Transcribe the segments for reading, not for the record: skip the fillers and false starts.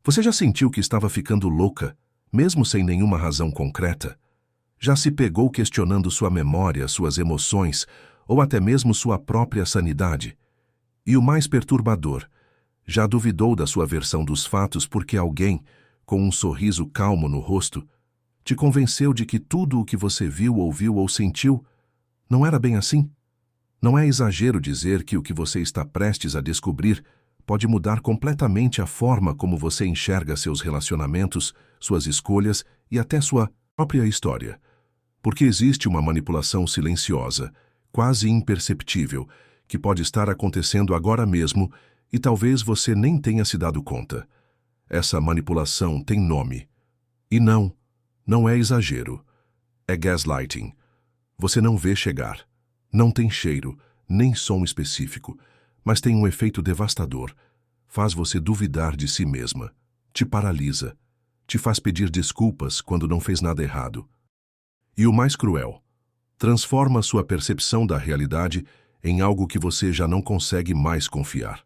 Você já sentiu que estava ficando louca, mesmo sem nenhuma razão concreta? Já se pegou questionando sua memória, suas emoções ou até mesmo sua própria sanidade? E o mais perturbador, já duvidou da sua versão dos fatos porque alguém, com um sorriso calmo no rosto, te convenceu de que tudo o que você viu, ouviu ou sentiu não era bem assim? Não é exagero dizer que o que você está prestes a descobrir pode mudar completamente a forma como você enxerga seus relacionamentos, suas escolhas e até sua própria história. Porque existe uma manipulação silenciosa, quase imperceptível, que pode estar acontecendo agora mesmo e talvez você nem tenha se dado conta. Essa manipulação tem nome. E não é exagero. É gaslighting. Você não vê chegar. Não tem cheiro, nem som específico, mas tem um efeito devastador. Faz você duvidar de si mesma. Te paralisa. Te faz pedir desculpas quando não fez nada errado. E o mais cruel, transforma sua percepção da realidade em algo que você já não consegue mais confiar.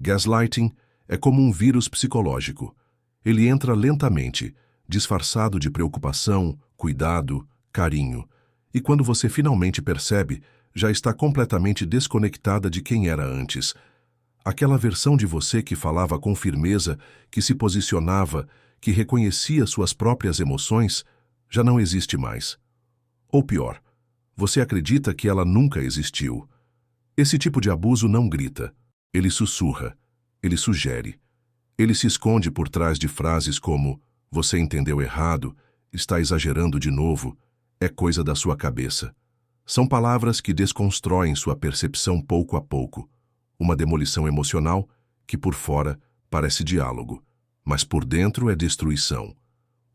Gaslighting é como um vírus psicológico. Ele entra lentamente, disfarçado de preocupação, cuidado, carinho. E quando você finalmente percebe, já está completamente desconectada de quem era antes. Aquela versão de você que falava com firmeza, que se posicionava, que reconhecia suas próprias emoções, já não existe mais. Ou pior, você acredita que ela nunca existiu. Esse tipo de abuso não grita. Ele sussurra. Ele sugere. Ele se esconde por trás de frases como "você entendeu errado", "está exagerando de novo", "é coisa da sua cabeça". São palavras que desconstroem sua percepção pouco a pouco. Uma demolição emocional que por fora parece diálogo, mas por dentro é destruição.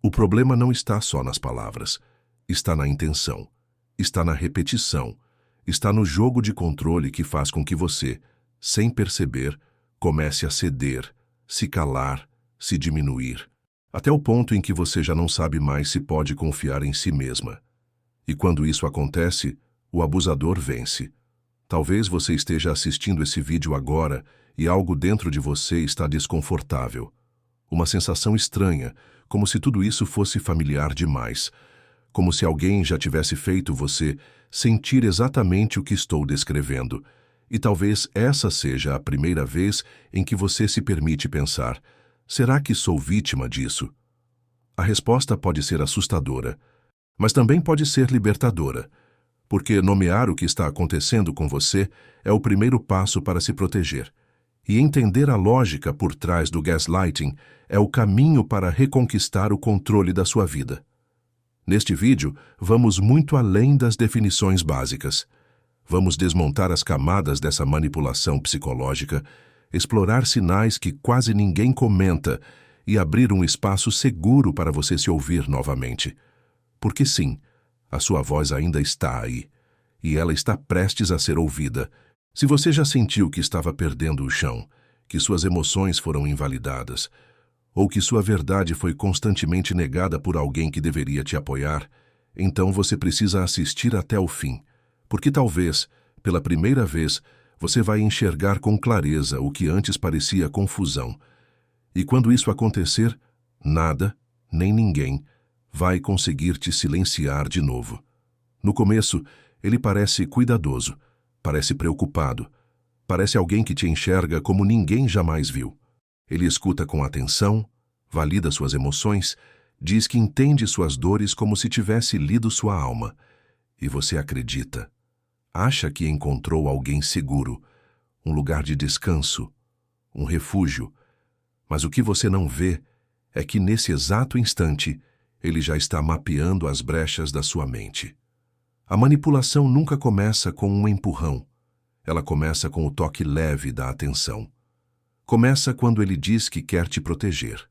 O problema não está só nas palavras. Está na intenção. Está na repetição. Está no jogo de controle que faz com que você, sem perceber, comece a ceder, se calar, se diminuir, até o ponto em que você já não sabe mais se pode confiar em si mesma. E quando isso acontece, o abusador vence. Talvez você esteja assistindo esse vídeo agora e algo dentro de você está desconfortável. Uma sensação estranha, como se tudo isso fosse familiar demais, como se alguém já tivesse feito você sentir exatamente o que estou descrevendo. E talvez essa seja a primeira vez em que você se permite pensar: será que sou vítima disso? A resposta pode ser assustadora, mas também pode ser libertadora, porque nomear o que está acontecendo com você é o primeiro passo para se proteger. E entender a lógica por trás do gaslighting é o caminho para reconquistar o controle da sua vida. Neste vídeo, vamos muito além das definições básicas. Vamos desmontar as camadas dessa manipulação psicológica, explorar sinais que quase ninguém comenta e abrir um espaço seguro para você se ouvir novamente. Porque sim, a sua voz ainda está aí, e ela está prestes a ser ouvida. Se você já sentiu que estava perdendo o chão, que suas emoções foram invalidadas, ou que sua verdade foi constantemente negada por alguém que deveria te apoiar, então você precisa assistir até o fim, porque talvez, pela primeira vez, você vai enxergar com clareza o que antes parecia confusão. E quando isso acontecer, nada, nem ninguém, vai conseguir te silenciar de novo. No começo, ele parece cuidadoso, parece preocupado, parece alguém que te enxerga como ninguém jamais viu. Ele escuta com atenção, valida suas emoções, diz que entende suas dores como se tivesse lido sua alma. E você acredita. Acha que encontrou alguém seguro, um lugar de descanso, um refúgio. Mas o que você não vê é que nesse exato instante ele já está mapeando as brechas da sua mente. A manipulação nunca começa com um empurrão. Ela começa com o toque leve da atenção. Começa quando ele diz que quer te proteger,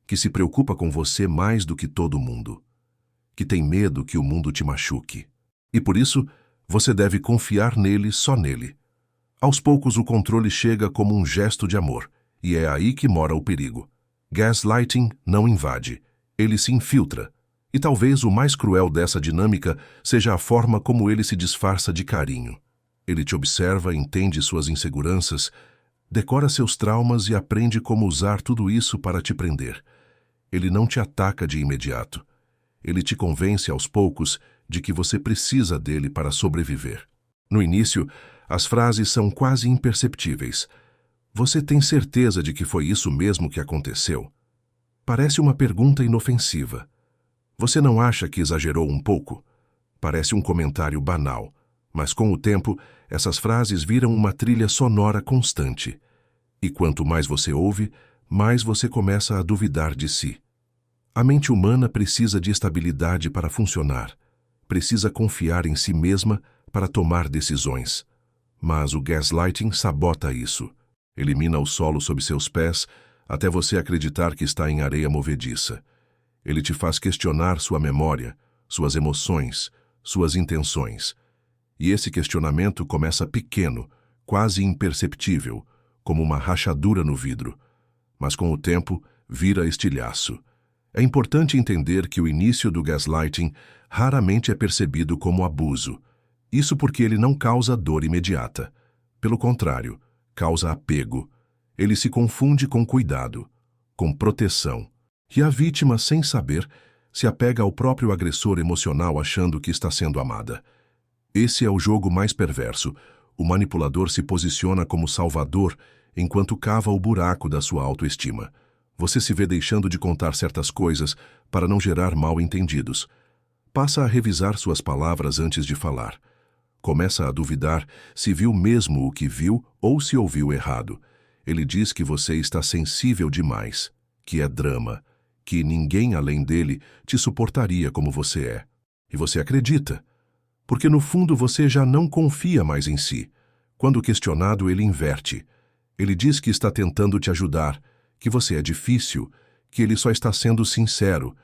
que se preocupa com você mais do que todo mundo, que tem medo que o mundo te machuque. E por isso, você deve confiar nele, só nele. Aos poucos o controle chega como um gesto de amor, e é aí que mora o perigo. Gaslighting não invade, ele se infiltra. E talvez o mais cruel dessa dinâmica seja a forma como ele se disfarça de carinho. Ele te observa, entende suas inseguranças, Decora seus traumas e aprende como usar tudo isso para te prender. Ele não te ataca de imediato. Ele te convence aos poucos de que você precisa dele para sobreviver. No início, as frases são quase imperceptíveis. Você tem certeza de que foi isso mesmo que aconteceu? Parece uma pergunta inofensiva. Você não acha que exagerou um pouco? Parece um comentário banal, mas com o tempo, essas frases viram uma trilha sonora constante. E quanto mais você ouve, mais você começa a duvidar de si. A mente humana precisa de estabilidade para funcionar. Precisa confiar em si mesma para tomar decisões. Mas o gaslighting sabota isso. Elimina o solo sob seus pés até você acreditar que está em areia movediça. Ele te faz questionar sua memória, suas emoções, suas intenções. E esse questionamento começa pequeno, quase imperceptível, como uma rachadura no vidro. Mas com o tempo, vira estilhaço. É importante entender que o início do gaslighting raramente é percebido como abuso. Isso porque ele não causa dor imediata. Pelo contrário, causa apego. Ele se confunde com cuidado, com proteção. E a vítima, sem saber, se apega ao próprio agressor emocional achando que está sendo amada. Esse é o jogo mais perverso. O manipulador se posiciona como salvador enquanto cava o buraco da sua autoestima. Você se vê deixando de contar certas coisas para não gerar mal-entendidos. Passa a revisar suas palavras antes de falar. Começa a duvidar se viu mesmo o que viu ou se ouviu errado. Ele diz que você está sensível demais, que é drama, que ninguém além dele te suportaria como você é. E você acredita, porque no fundo você já não confia mais em si. Quando questionado, ele inverte. Ele diz que está tentando te ajudar, que você é difícil, que ele só está sendo sincero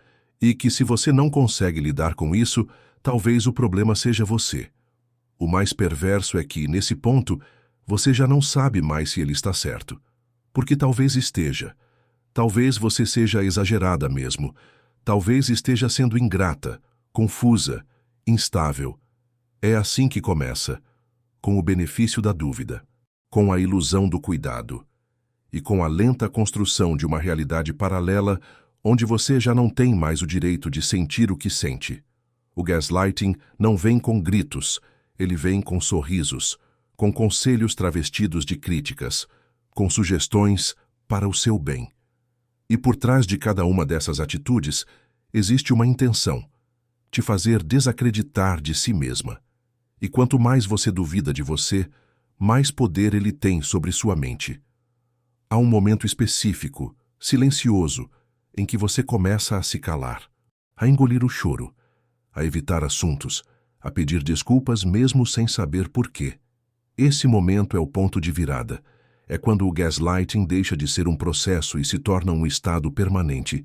e que se você não consegue lidar com isso, talvez o problema seja você. O mais perverso é que, nesse ponto, você já não sabe mais se ele está certo. Porque talvez esteja. Talvez você seja exagerada mesmo. Talvez esteja sendo ingrata, confusa, instável. É assim que começa, com o benefício da dúvida, com a ilusão do cuidado e com a lenta construção de uma realidade paralela onde você já não tem mais o direito de sentir o que sente. O gaslighting não vem com gritos, ele vem com sorrisos, com conselhos travestidos de críticas, com sugestões para o seu bem. E por trás de cada uma dessas atitudes existe uma intenção, te fazer desacreditar de si mesma. E quanto mais você duvida de você, mais poder ele tem sobre sua mente. Há um momento específico, silencioso, em que você começa a se calar, a engolir o choro, a evitar assuntos, a pedir desculpas mesmo sem saber por quê. Esse momento é o ponto de virada. É quando o gaslighting deixa de ser um processo e se torna um estado permanente,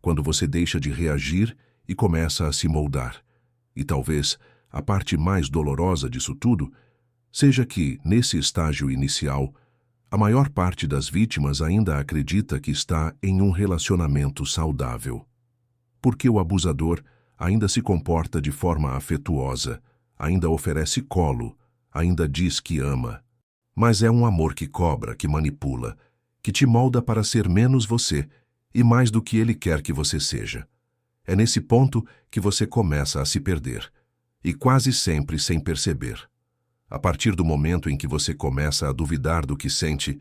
quando você deixa de reagir e começa a se moldar. E talvez a parte mais dolorosa disso tudo seja que, nesse estágio inicial, a maior parte das vítimas ainda acredita que está em um relacionamento saudável. Porque o abusador ainda se comporta de forma afetuosa, ainda oferece colo, ainda diz que ama. Mas é um amor que cobra, que manipula, que te molda para ser menos você e mais do que ele quer que você seja. É nesse ponto que você começa a se perder, e quase sempre sem perceber. A partir do momento em que você começa a duvidar do que sente,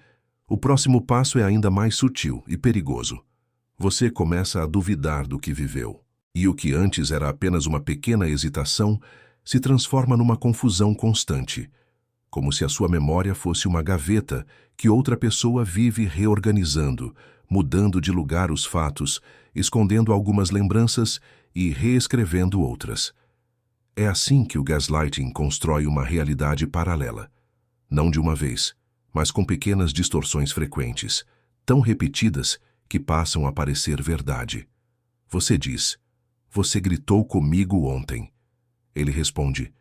o próximo passo é ainda mais sutil e perigoso. Você começa a duvidar do que viveu. E o que antes era apenas uma pequena hesitação se transforma numa confusão constante, como se a sua memória fosse uma gaveta que outra pessoa vive reorganizando, mudando de lugar os fatos, escondendo algumas lembranças e reescrevendo outras. É assim que o gaslighting constrói uma realidade paralela. Não de uma vez, mas com pequenas distorções frequentes, tão repetidas que passam a parecer verdade. Você diz, "Você gritou comigo ontem." Ele responde,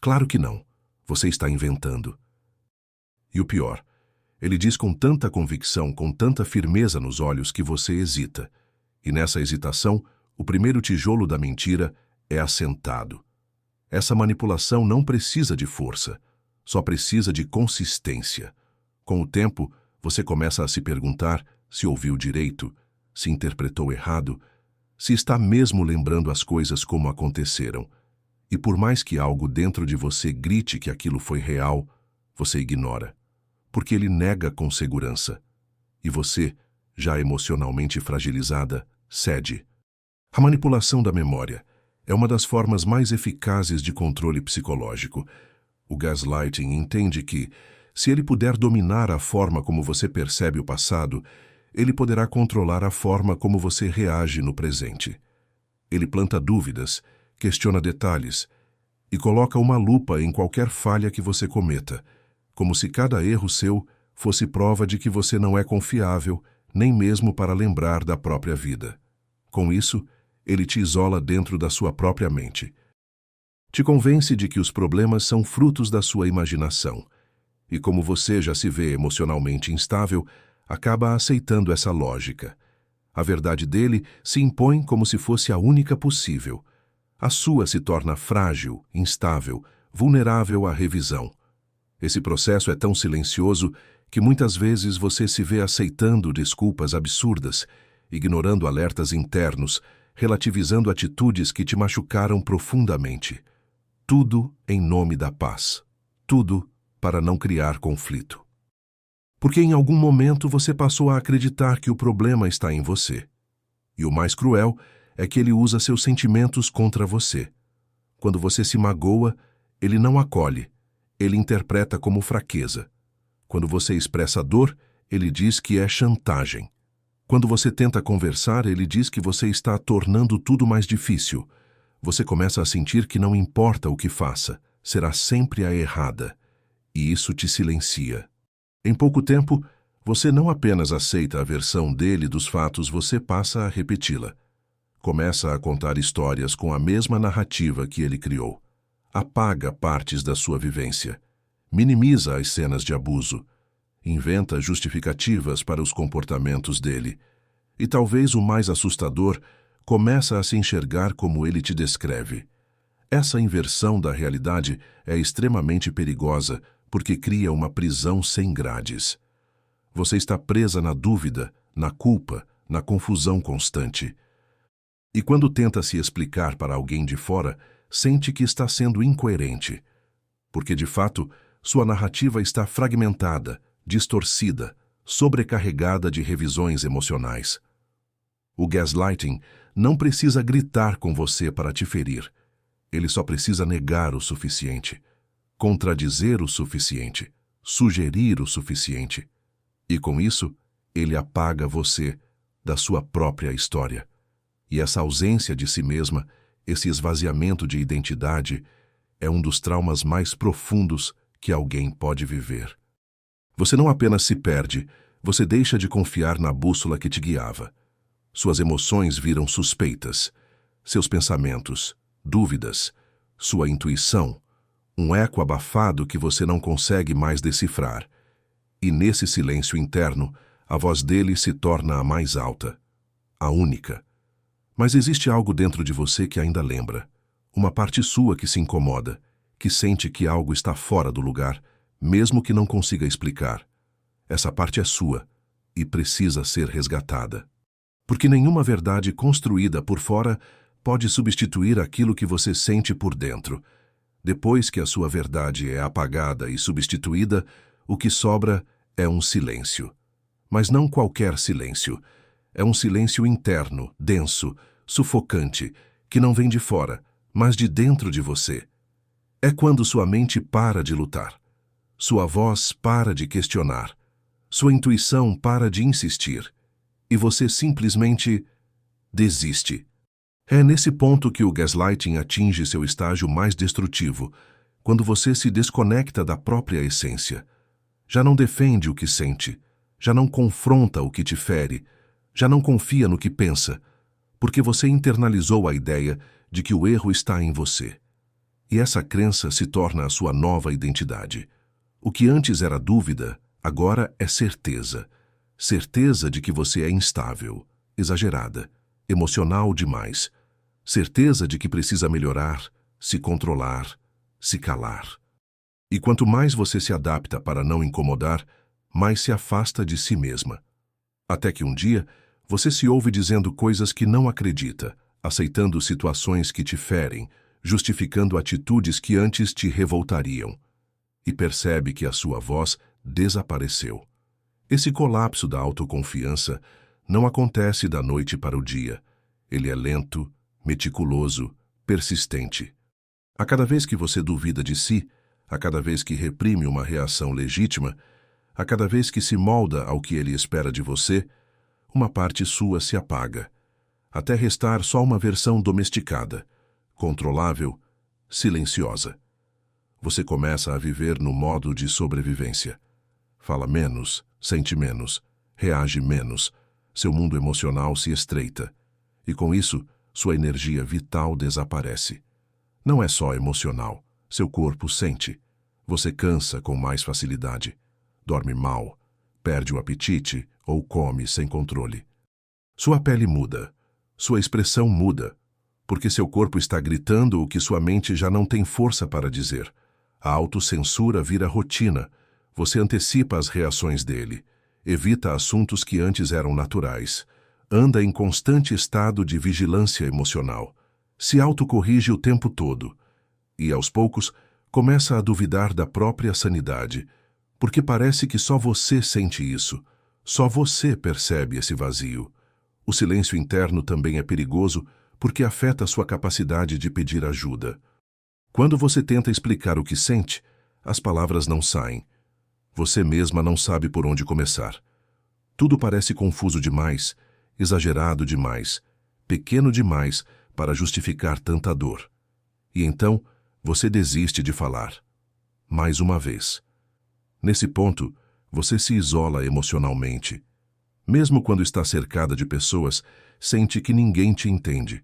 "Claro que não, você está inventando." E o pior, ele diz com tanta convicção, com tanta firmeza nos olhos que você hesita. E nessa hesitação, o primeiro tijolo da mentira é assentado. Essa manipulação não precisa de força, só precisa de consistência. Com o tempo, você começa a se perguntar se ouviu direito, se interpretou errado, se está mesmo lembrando as coisas como aconteceram. E por mais que algo dentro de você grite que aquilo foi real, você ignora, porque ele nega com segurança. E você, já emocionalmente fragilizada, cede. A manipulação da memória é uma das formas mais eficazes de controle psicológico. O gaslighting entende que, se ele puder dominar a forma como você percebe o passado, ele poderá controlar a forma como você reage no presente. Ele planta dúvidas, questiona detalhes e coloca uma lupa em qualquer falha que você cometa, como se cada erro seu fosse prova de que você não é confiável, nem mesmo para lembrar da própria vida. Com isso, ele te isola dentro da sua própria mente. Te convence de que os problemas são frutos da sua imaginação. E como você já se vê emocionalmente instável, acaba aceitando essa lógica. A verdade dele se impõe como se fosse a única possível. A sua se torna frágil, instável, vulnerável à revisão. Esse processo é tão silencioso que muitas vezes você se vê aceitando desculpas absurdas, ignorando alertas internos, relativizando atitudes que te machucaram profundamente. Tudo em nome da paz. Tudo para não criar conflito. Porque em algum momento você passou a acreditar que o problema está em você. E o mais cruel é que ele usa seus sentimentos contra você. Quando você se magoa, ele não acolhe, ele interpreta como fraqueza. Quando você expressa dor, ele diz que é chantagem. Quando você tenta conversar, ele diz que você está tornando tudo mais difícil. Você começa a sentir que não importa o que faça, será sempre a errada. E isso te silencia. Em pouco tempo, você não apenas aceita a versão dele dos fatos, você passa a repeti-la. Começa a contar histórias com a mesma narrativa que ele criou. Apaga partes da sua vivência. Minimiza as cenas de abuso. Inventa justificativas para os comportamentos dele. E talvez o mais assustador, começa a se enxergar como ele te descreve. Essa inversão da realidade é extremamente perigosa porque cria uma prisão sem grades. Você está presa na dúvida, na culpa, na confusão constante. E quando tenta se explicar para alguém de fora, sente que está sendo incoerente. Porque, de fato, sua narrativa está fragmentada, distorcida, sobrecarregada de revisões emocionais. O gaslighting não precisa gritar com você para te ferir. Ele só precisa negar o suficiente, contradizer o suficiente, sugerir o suficiente. E com isso, ele apaga você da sua própria história. E essa ausência de si mesma, esse esvaziamento de identidade, é um dos traumas mais profundos que alguém pode viver. Você não apenas se perde, você deixa de confiar na bússola que te guiava. Suas emoções viram suspeitas, seus pensamentos, dúvidas, sua intuição, um eco abafado que você não consegue mais decifrar. E nesse silêncio interno, a voz dele se torna a mais alta, a única. Mas existe algo dentro de você que ainda lembra, uma parte sua que se incomoda, que sente que algo está fora do lugar, mesmo que não consiga explicar. Essa parte é sua e precisa ser resgatada. Porque nenhuma verdade construída por fora pode substituir aquilo que você sente por dentro. Depois que a sua verdade é apagada e substituída, o que sobra é um silêncio. Mas não qualquer silêncio. É um silêncio interno, denso, sufocante, que não vem de fora, mas de dentro de você. É quando sua mente para de lutar. Sua voz para de questionar. Sua intuição para de insistir. E você simplesmente desiste. É nesse ponto que o gaslighting atinge seu estágio mais destrutivo, quando você se desconecta da própria essência. Já não defende o que sente, já não confronta o que te fere, já não confia no que pensa, porque você internalizou a ideia de que o erro está em você. E essa crença se torna a sua nova identidade. O que antes era dúvida, agora é certeza. Certeza de que você é instável, exagerada, emocional demais. Certeza de que precisa melhorar, se controlar, se calar. E quanto mais você se adapta para não incomodar, mais se afasta de si mesma. Até que um dia, você se ouve dizendo coisas que não acredita, aceitando situações que te ferem, justificando atitudes que antes te revoltariam. E percebe que a sua voz desapareceu. Esse colapso da autoconfiança não acontece da noite para o dia. Ele é lento, meticuloso, persistente. A cada vez que você duvida de si, a cada vez que reprime uma reação legítima, a cada vez que se molda ao que ele espera de você, uma parte sua se apaga, até restar só uma versão domesticada, controlável, silenciosa. Você começa a viver no modo de sobrevivência. Fala menos, sente menos, reage menos, seu mundo emocional se estreita, e com isso, sua energia vital desaparece. Não é só emocional, seu corpo sente. Você cansa com mais facilidade, dorme mal, perde o apetite ou come sem controle. Sua pele muda, sua expressão muda, porque seu corpo está gritando o que sua mente já não tem força para dizer. A autocensura vira rotina, você antecipa as reações dele, evita assuntos que antes eram naturais, anda em constante estado de vigilância emocional, se autocorrige o tempo todo e, aos poucos, começa a duvidar da própria sanidade, porque parece que só você sente isso, só você percebe esse vazio. O silêncio interno também é perigoso porque afeta sua capacidade de pedir ajuda. Quando você tenta explicar o que sente, as palavras não saem. Você mesma não sabe por onde começar. Tudo parece confuso demais, exagerado demais, pequeno demais para justificar tanta dor. E então, você desiste de falar. Mais uma vez. Nesse ponto, você se isola emocionalmente. Mesmo quando está cercada de pessoas, sente que ninguém te entende.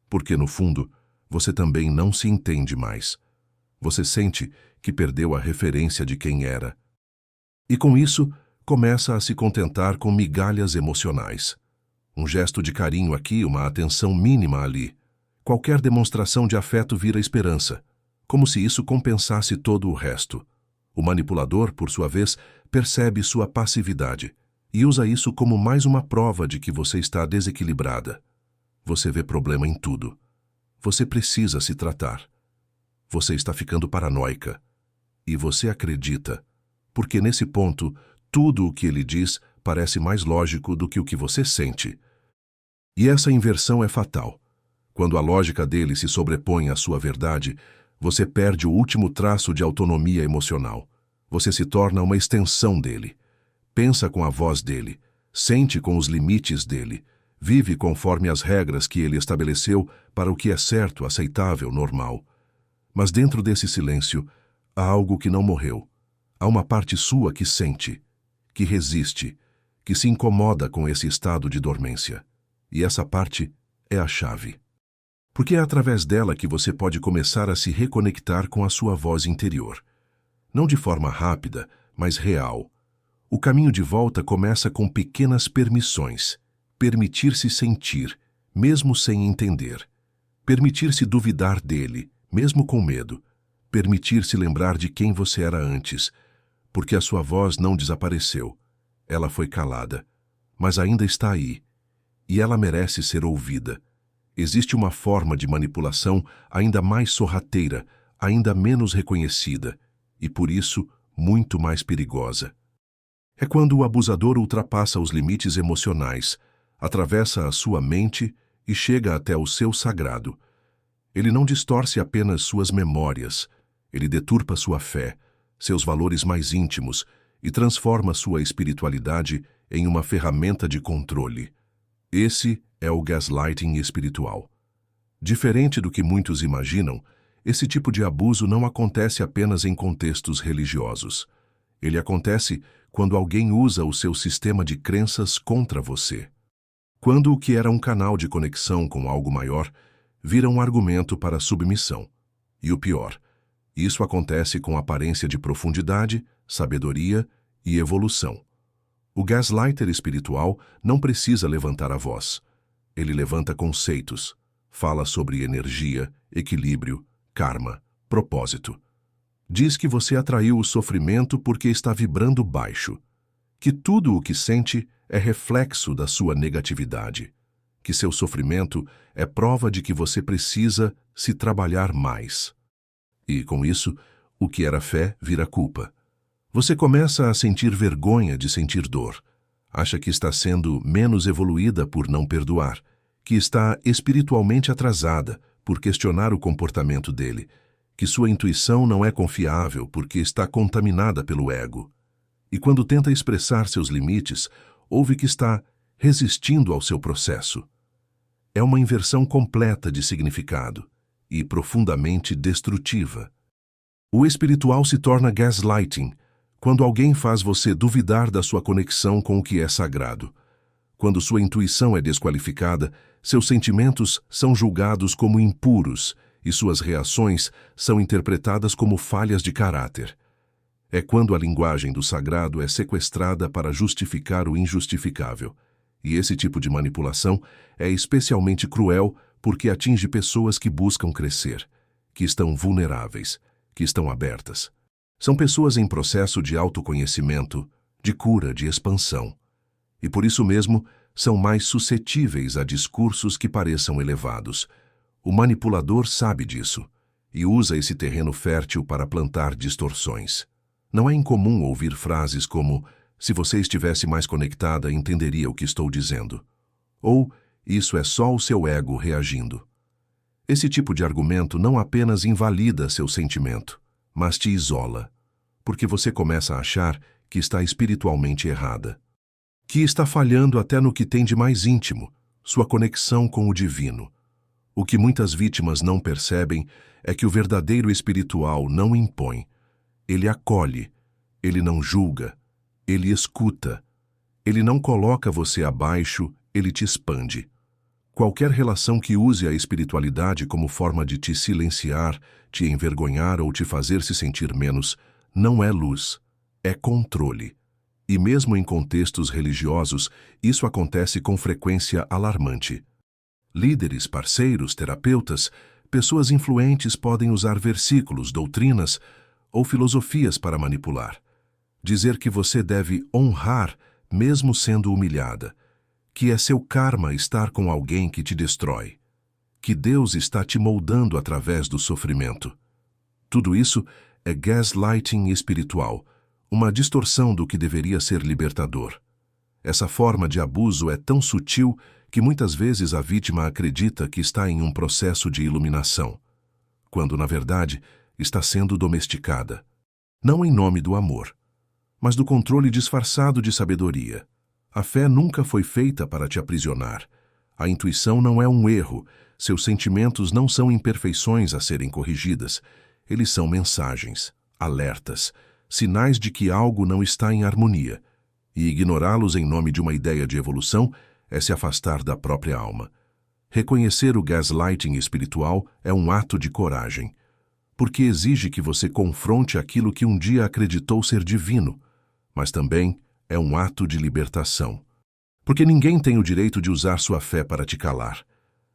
Porque, no fundo, você também não se entende mais. Você sente que perdeu a referência de quem era. E com isso, começa a se contentar com migalhas emocionais. Um gesto de carinho aqui, uma atenção mínima ali. Qualquer demonstração de afeto vira esperança, como se isso compensasse todo o resto. O manipulador, por sua vez, percebe sua passividade e usa isso como mais uma prova de que você está desequilibrada. Você vê problema em tudo. Você precisa se tratar. Você está ficando paranoica. E você acredita, porque nesse ponto, tudo o que ele diz parece mais lógico do que o que você sente. E essa inversão é fatal. Quando a lógica dele se sobrepõe à sua verdade, você perde o último traço de autonomia emocional. Você se torna uma extensão dele. Pensa com a voz dele, sente com os limites dele, vive conforme as regras que ele estabeleceu para o que é certo, aceitável, normal. Mas dentro desse silêncio, há algo que não morreu. Há uma parte sua que sente, que resiste, que se incomoda com esse estado de dormência. E essa parte é a chave. Porque é através dela que você pode começar a se reconectar com a sua voz interior. Não de forma rápida, mas real. O caminho de volta começa com pequenas permissões. Permitir-se sentir, mesmo sem entender. Permitir-se duvidar dele, mesmo com medo. Permitir-se lembrar de quem você era antes, porque a sua voz não desapareceu. Ela foi calada, mas ainda está aí. E ela merece ser ouvida. Existe uma forma de manipulação ainda mais sorrateira, ainda menos reconhecida, e por isso muito mais perigosa. É quando o abusador ultrapassa os limites emocionais, atravessa a sua mente e chega até o seu sagrado. Ele não distorce apenas suas memórias, ele deturpa sua fé, seus valores mais íntimos e transforma sua espiritualidade em uma ferramenta de controle. Esse é o gaslighting espiritual. Diferente do que muitos imaginam, esse tipo de abuso não acontece apenas em contextos religiosos. Ele acontece quando alguém usa o seu sistema de crenças contra você. Quando o que era um canal de conexão com algo maior vira um argumento para submissão. E o pior, isso acontece com aparência de profundidade, sabedoria e evolução. O gaslighter espiritual não precisa levantar a voz. Ele levanta conceitos, fala sobre energia, equilíbrio, karma, propósito. Diz que você atraiu o sofrimento porque está vibrando baixo. que tudo o que sente é reflexo da sua negatividade, que seu sofrimento é prova de que você precisa se trabalhar mais. E, com isso, o que era fé vira culpa. Você começa a sentir vergonha de sentir dor. Acha que está sendo menos evoluída por não perdoar, que está espiritualmente atrasada por questionar o comportamento dele, que sua intuição não é confiável porque está contaminada pelo ego. E quando tenta expressar seus limites, ouve que está resistindo ao seu processo. É uma inversão completa de significado e profundamente destrutiva. O espiritual se torna gaslighting quando alguém faz você duvidar da sua conexão com o que é sagrado. Quando sua intuição é desqualificada, seus sentimentos são julgados como impuros e suas reações são interpretadas como falhas de caráter. É quando a linguagem do sagrado é sequestrada para justificar o injustificável. E esse tipo de manipulação é especialmente cruel porque atinge pessoas que buscam crescer, que estão vulneráveis, que estão abertas. São pessoas em processo de autoconhecimento, de cura, de expansão. E por isso mesmo são mais suscetíveis a discursos que pareçam elevados. O manipulador sabe disso e usa esse terreno fértil para plantar distorções. Não é incomum ouvir frases como: se você estivesse mais conectada, entenderia o que estou dizendo. Ou, isso é só o seu ego reagindo. Esse tipo de argumento não apenas invalida seu sentimento, mas te isola, porque você começa a achar que está espiritualmente errada, que está falhando até no que tem de mais íntimo, sua conexão com o divino. O que muitas vítimas não percebem é que o verdadeiro espiritual não impõe. Ele acolhe, ele não julga, ele escuta. Ele não coloca você abaixo, ele te expande. Qualquer relação que use a espiritualidade como forma de te silenciar, te envergonhar ou te fazer se sentir menos, não é luz, é controle. E mesmo em contextos religiosos, isso acontece com frequência alarmante. Líderes, parceiros, terapeutas, pessoas influentes podem usar versículos, doutrinas ou filosofias para manipular. Dizer que você deve honrar mesmo sendo humilhada, que é seu karma estar com alguém que te destrói, que Deus está te moldando através do sofrimento. Tudo isso é gaslighting espiritual, uma distorção do que deveria ser libertador. Essa forma de abuso é tão sutil que muitas vezes a vítima acredita que está em um processo de iluminação, quando, na verdade, está sendo domesticada. Não em nome do amor, mas do controle disfarçado de sabedoria. A fé nunca foi feita para te aprisionar. A intuição não é um erro, seus sentimentos não são imperfeições a serem corrigidas. Eles são mensagens, alertas, sinais de que algo não está em harmonia. E ignorá-los em nome de uma ideia de evolução é se afastar da própria alma. Reconhecer o gaslighting espiritual é um ato de coragem, porque exige que você confronte aquilo que um dia acreditou ser divino, mas também é um ato de libertação. Porque ninguém tem o direito de usar sua fé para te calar,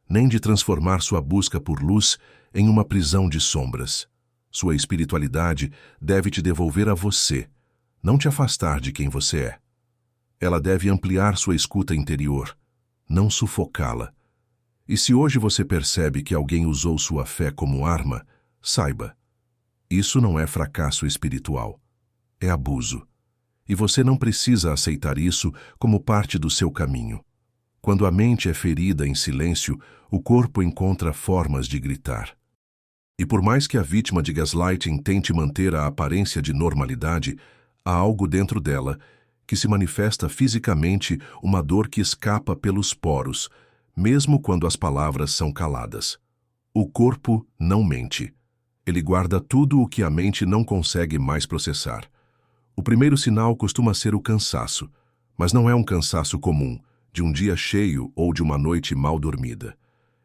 nem de transformar sua busca por luz em uma prisão de sombras. Sua espiritualidade deve te devolver a você, não te afastar de quem você é. Ela deve ampliar sua escuta interior, não sufocá-la. E se hoje você percebe que alguém usou sua fé como arma, saiba, isso não é fracasso espiritual, é abuso. E você não precisa aceitar isso como parte do seu caminho. Quando a mente é ferida em silêncio, o corpo encontra formas de gritar. E por mais que a vítima de gaslighting tente manter a aparência de normalidade, há algo dentro dela que se manifesta fisicamente, uma dor que escapa pelos poros, mesmo quando as palavras são caladas. O corpo não mente. Ele guarda tudo o que a mente não consegue mais processar. O primeiro sinal costuma ser o cansaço, mas não é um cansaço comum, de um dia cheio ou de uma noite mal dormida.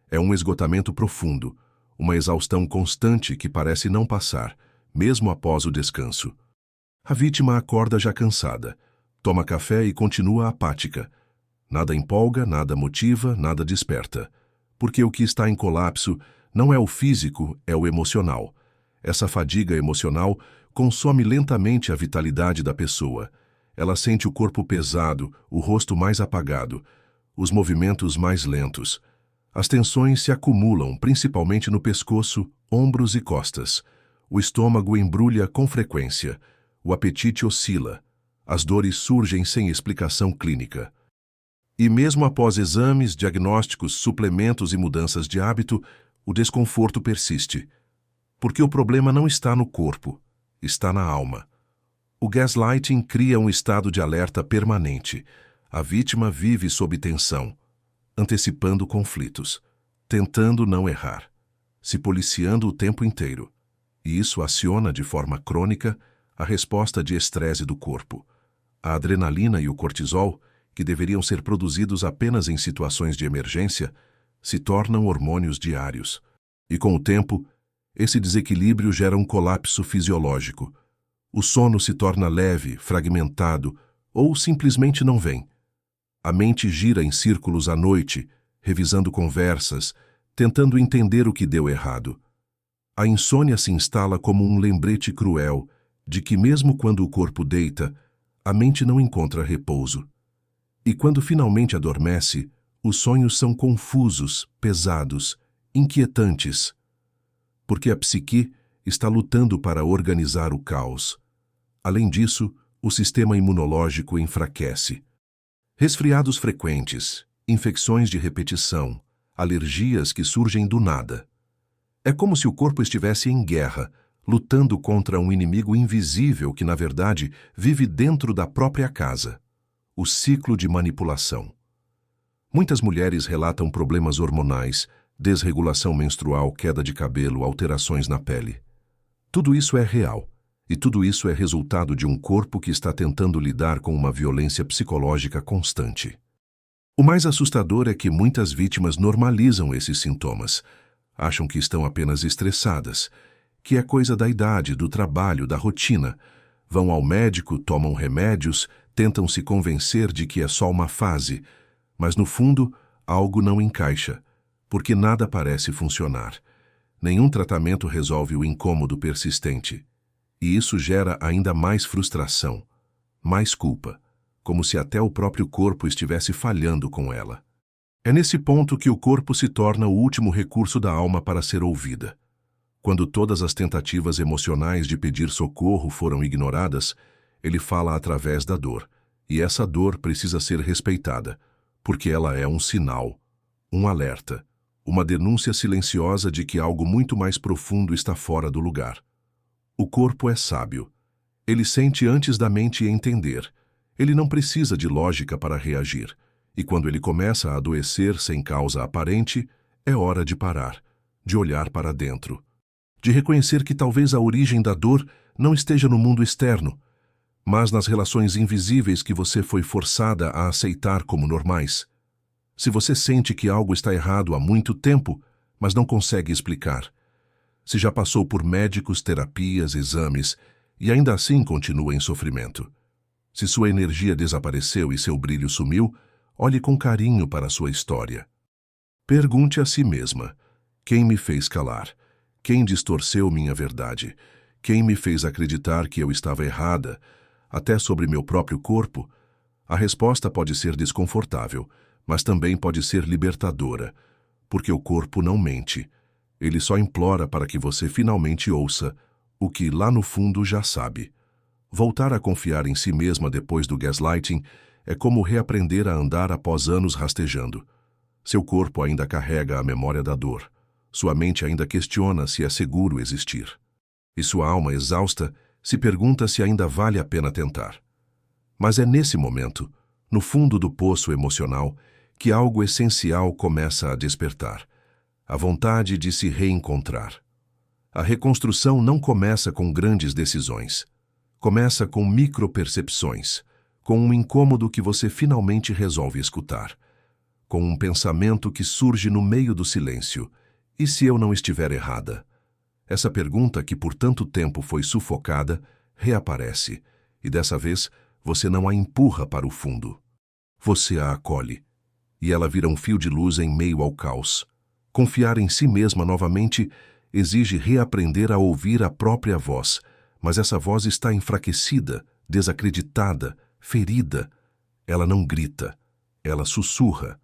É um esgotamento profundo, uma exaustão constante que parece não passar, mesmo após o descanso. A vítima acorda já cansada, toma café e continua apática. Nada empolga, nada motiva, nada desperta. Porque o que está em colapso não é o físico, é o emocional. Essa fadiga emocional consome lentamente a vitalidade da pessoa. Ela sente o corpo pesado, o rosto mais apagado, os movimentos mais lentos. As tensões se acumulam, principalmente no pescoço, ombros e costas. O estômago embrulha com frequência. O apetite oscila. As dores surgem sem explicação clínica. E mesmo após exames, diagnósticos, suplementos e mudanças de hábito, o desconforto persiste. Porque o problema não está no corpo, está na alma. O gaslighting cria um estado de alerta permanente. A vítima vive sob tensão, antecipando conflitos, tentando não errar, se policiando o tempo inteiro. E isso aciona de forma crônica a resposta de estresse do corpo. A adrenalina e o cortisol, que deveriam ser produzidos apenas em situações de emergência, se tornam hormônios diários. E com o tempo, esse desequilíbrio gera um colapso fisiológico. O sono se torna leve, fragmentado ou simplesmente não vem. A mente gira em círculos à noite, revisando conversas, tentando entender o que deu errado. A insônia se instala como um lembrete cruel de que mesmo quando o corpo deita, a mente não encontra repouso. E quando finalmente adormece, os sonhos são confusos, pesados, inquietantes. Porque a psique está lutando para organizar o caos. Além disso, o sistema imunológico enfraquece. Resfriados frequentes, infecções de repetição, alergias que surgem do nada. É como se o corpo estivesse em guerra, lutando contra um inimigo invisível que, na verdade, vive dentro da própria casa. O ciclo de manipulação. Muitas mulheres relatam problemas hormonais, desregulação menstrual, queda de cabelo, alterações na pele. Tudo isso é real, e tudo isso é resultado de um corpo que está tentando lidar com uma violência psicológica constante. O mais assustador é que muitas vítimas normalizam esses sintomas, acham que estão apenas estressadas, que é coisa da idade, do trabalho, da rotina. Vão ao médico, tomam remédios, tentam se convencer de que é só uma fase, mas no fundo algo não encaixa, porque nada parece funcionar. Nenhum tratamento resolve o incômodo persistente. E isso gera ainda mais frustração, mais culpa, como se até o próprio corpo estivesse falhando com ela. É nesse ponto que o corpo se torna o último recurso da alma para ser ouvida. Quando todas as tentativas emocionais de pedir socorro foram ignoradas, ele fala através da dor, e essa dor precisa ser respeitada, porque ela é um sinal, um alerta, uma denúncia silenciosa de que algo muito mais profundo está fora do lugar. O corpo é sábio. Ele sente antes da mente entender. Ele não precisa de lógica para reagir. E quando ele começa a adoecer sem causa aparente, é hora de parar, de olhar para dentro, de reconhecer que talvez a origem da dor não esteja no mundo externo, mas nas relações invisíveis que você foi forçada a aceitar como normais. Se você sente que algo está errado há muito tempo, mas não consegue explicar. Se já passou por médicos, terapias, exames, e ainda assim continua em sofrimento. Se sua energia desapareceu e seu brilho sumiu, olhe com carinho para a sua história. Pergunte a si mesma: quem me fez calar? Quem distorceu minha verdade? Quem me fez acreditar que eu estava errada, até sobre meu próprio corpo? A resposta pode ser desconfortável, mas também pode ser libertadora, porque o corpo não mente. Ele só implora para que você finalmente ouça o que lá no fundo já sabe. Voltar a confiar em si mesma depois do gaslighting é como reaprender a andar após anos rastejando. Seu corpo ainda carrega a memória da dor. Sua mente ainda questiona se é seguro existir. E sua alma exausta se pergunta se ainda vale a pena tentar. Mas é nesse momento, no fundo do poço emocional, que algo essencial começa a despertar. A vontade de se reencontrar. A reconstrução não começa com grandes decisões. Começa com micropercepções, com um incômodo que você finalmente resolve escutar, com um pensamento que surge no meio do silêncio. E se eu não estiver errada? Essa pergunta que por tanto tempo foi sufocada, reaparece, e dessa vez você não a empurra para o fundo. Você a acolhe, e ela vira um fio de luz em meio ao caos. Confiar em si mesma novamente exige reaprender a ouvir a própria voz, mas essa voz está enfraquecida, desacreditada, ferida. Ela não grita, ela sussurra.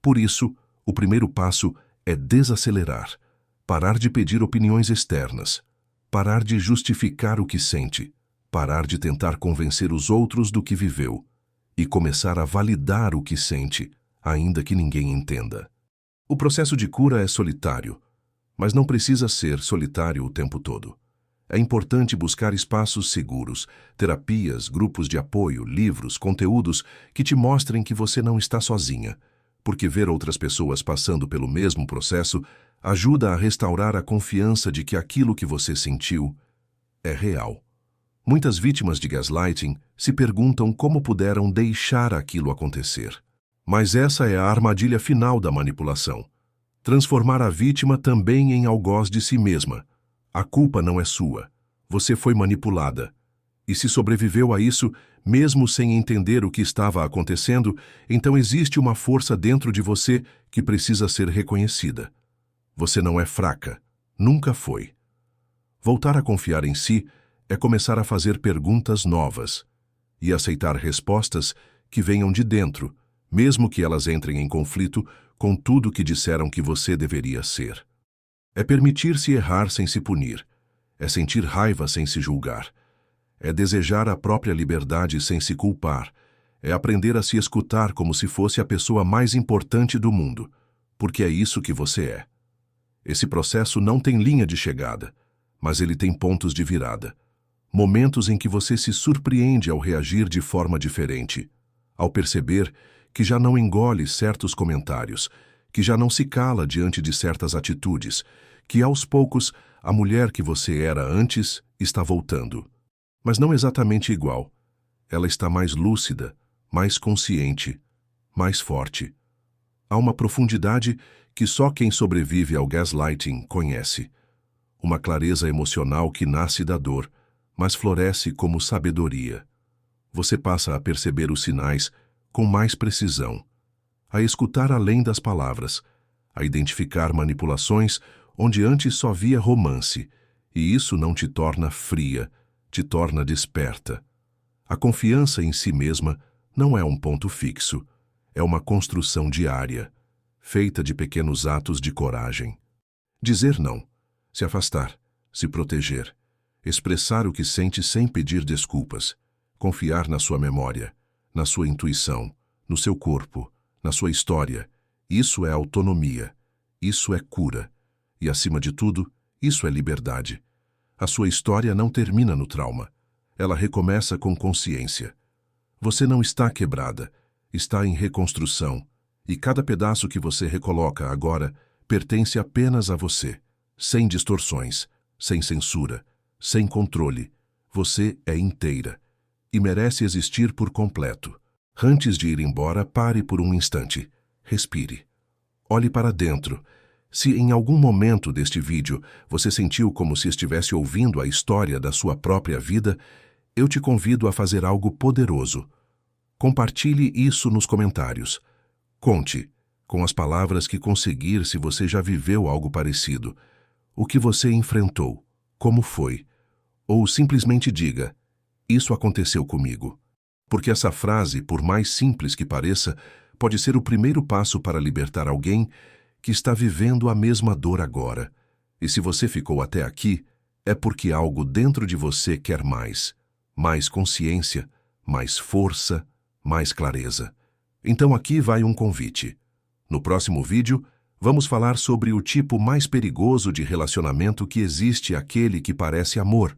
Por isso, o primeiro passo é desacelerar, parar de pedir opiniões externas, parar de justificar o que sente, parar de tentar convencer os outros do que viveu e começar a validar o que sente, ainda que ninguém entenda. O processo de cura é solitário, mas não precisa ser solitário o tempo todo. É importante buscar espaços seguros, terapias, grupos de apoio, livros, conteúdos que te mostrem que você não está sozinha, porque ver outras pessoas passando pelo mesmo processo ajuda a restaurar a confiança de que aquilo que você sentiu é real. Muitas vítimas de gaslighting se perguntam como puderam deixar aquilo acontecer. Mas essa é a armadilha final da manipulação. Transformar a vítima também em algoz de si mesma. A culpa não é sua. Você foi manipulada. E se sobreviveu a isso, mesmo sem entender o que estava acontecendo, então existe uma força dentro de você que precisa ser reconhecida. Você não é fraca. Nunca foi. Voltar a confiar em si é começar a fazer perguntas novas e aceitar respostas que venham de dentro, mesmo que elas entrem em conflito com tudo que disseram que você deveria ser. É permitir-se errar sem se punir. É sentir raiva sem se julgar. É desejar a própria liberdade sem se culpar. É aprender a se escutar como se fosse a pessoa mais importante do mundo, porque é isso que você é. Esse processo não tem linha de chegada, mas ele tem pontos de virada. Momentos em que você se surpreende ao reagir de forma diferente, ao perceber que já não engole certos comentários, que já não se cala diante de certas atitudes, que aos poucos a mulher que você era antes está voltando. Mas não exatamente igual. Ela está mais lúcida, mais consciente, mais forte. Há uma profundidade que só quem sobrevive ao gaslighting conhece. Uma clareza emocional que nasce da dor, mas floresce como sabedoria. Você passa a perceber os sinais com mais precisão, a escutar além das palavras, a identificar manipulações onde antes só via romance, e isso não te torna fria, te torna desperta. A confiança em si mesma não é um ponto fixo, é uma construção diária, feita de pequenos atos de coragem. Dizer não, se afastar, se proteger, expressar o que sente sem pedir desculpas, confiar na sua memória, na sua intuição, no seu corpo, na sua história. Isso é autonomia, isso é cura. E, acima de tudo, isso é liberdade. A sua história não termina no trauma. Ela recomeça com consciência. Você não está quebrada, está em reconstrução. E cada pedaço que você recoloca agora pertence apenas a você, sem distorções, sem censura, sem controle. Você é inteira e merece existir por completo. Antes de ir embora, pare por um instante. Respire. Olhe para dentro. Se em algum momento deste vídeo você sentiu como se estivesse ouvindo a história da sua própria vida, eu te convido a fazer algo poderoso. Compartilhe isso nos comentários. Conte, com as palavras que conseguir, se você já viveu algo parecido. O que você enfrentou, como foi. Ou simplesmente diga, isso aconteceu comigo. Porque essa frase, por mais simples que pareça, pode ser o primeiro passo para libertar alguém que está vivendo a mesma dor agora. E se você ficou até aqui, é porque algo dentro de você quer mais. Mais consciência, mais força, mais clareza. Então aqui vai um convite. No próximo vídeo, vamos falar sobre o tipo mais perigoso de relacionamento que existe, aquele que parece amor,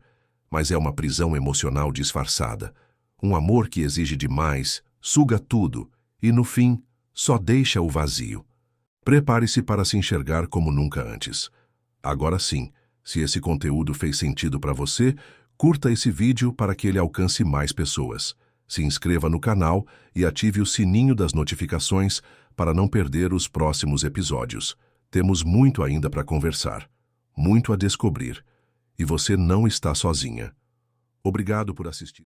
mas é uma prisão emocional disfarçada. Um amor que exige demais, suga tudo e, no fim, só deixa o vazio. Prepare-se para se enxergar como nunca antes. Agora sim, se esse conteúdo fez sentido para você, curta esse vídeo para que ele alcance mais pessoas. Se inscreva no canal e ative o sininho das notificações para não perder os próximos episódios. Temos muito ainda para conversar, muito a descobrir. E você não está sozinha. Obrigado por assistir.